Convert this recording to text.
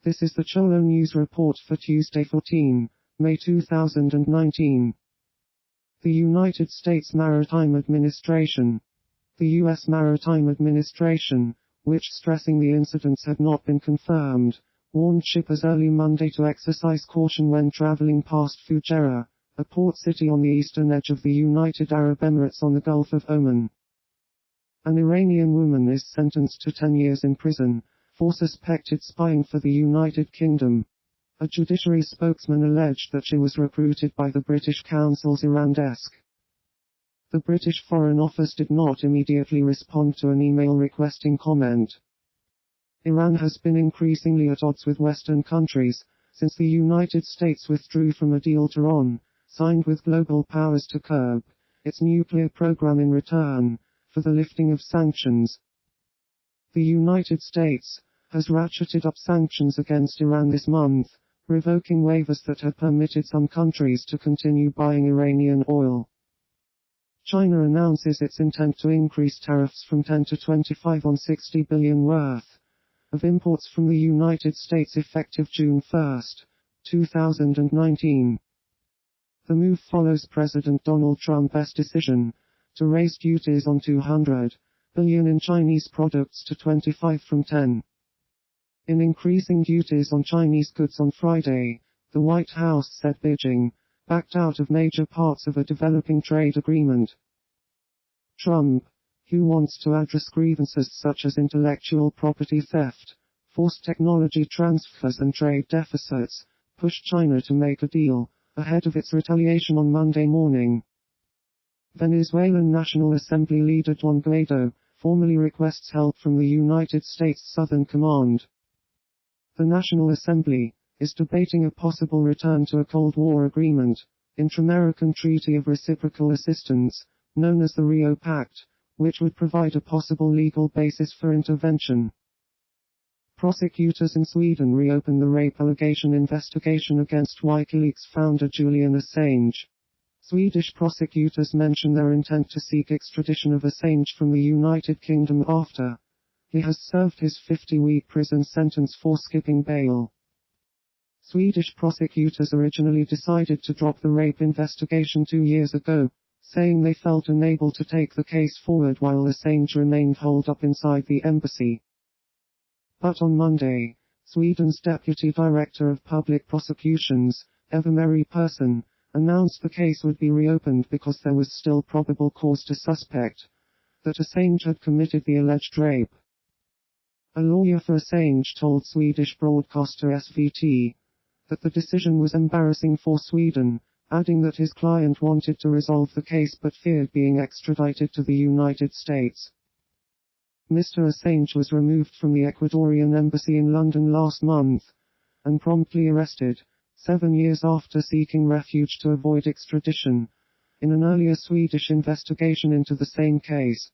This is the Cholo News Report for Tuesday 14 May 2019. The United States Maritime Administration. The U.S. Maritime Administration, which stressing the incidents had not been confirmed, warned shippers early Monday to exercise caution when traveling past Fujairah, a port city on the eastern edge of the United Arab Emirates on the Gulf of Oman. An Iranian woman is sentenced to 10 years in prison for suspected spying for the United Kingdom. A judiciary spokesman alleged that she was recruited by the British Council's Iran desk. The British Foreign Office did not immediately respond to an email requesting comment. Iran has been increasingly at odds with Western countries since the United States withdrew from a deal Tehran signed with global powers to curb its nuclear program in return for the lifting of sanctions. The United States has ratcheted up sanctions against Iran this month, revoking waivers that had permitted some countries to continue buying Iranian oil. China announces its intent to increase tariffs from 10 to 25 on $60 billion worth of imports from the United States effective June 1, 2019. The move follows President Donald Trump's decision to raise duties on $200 billion in Chinese products to 25 from 10. In increasing duties on Chinese goods on Friday, the White House said Beijing backed out of major parts of a developing trade agreement. Trump, who wants to address grievances such as intellectual property theft, forced technology transfers and trade deficits, pushed China to make a deal ahead of its retaliation on Monday morning. Venezuelan National Assembly leader Juan Guaido formally requests help from the United States Southern Command. The National Assembly is debating a possible return to a Cold War agreement, Inter-American Treaty of Reciprocal Assistance, known as the Rio Pact, which would provide a possible legal basis for intervention. Prosecutors in Sweden reopened the rape allegation investigation against WikiLeaks founder Julian Assange. Swedish prosecutors mention their intent to seek extradition of Assange from the United Kingdom after he has served his 50-week prison sentence for skipping bail. Swedish prosecutors originally decided to drop the rape investigation 2 years ago, saying they felt unable to take the case forward while Assange remained holed up inside the embassy. But on Monday, Sweden's Deputy Director of Public Prosecutions, Eva-Marie Persson, announced the case would be reopened because there was still probable cause to suspect that Assange had committed the alleged rape. A lawyer for Assange told Swedish broadcaster SVT that the decision was embarrassing for Sweden, adding that his client wanted to resolve the case but feared being extradited to the United States. Mr. Assange was removed from the Ecuadorian embassy in London last month and promptly arrested, 7 years after seeking refuge to avoid extradition, in an earlier Swedish investigation into the same case.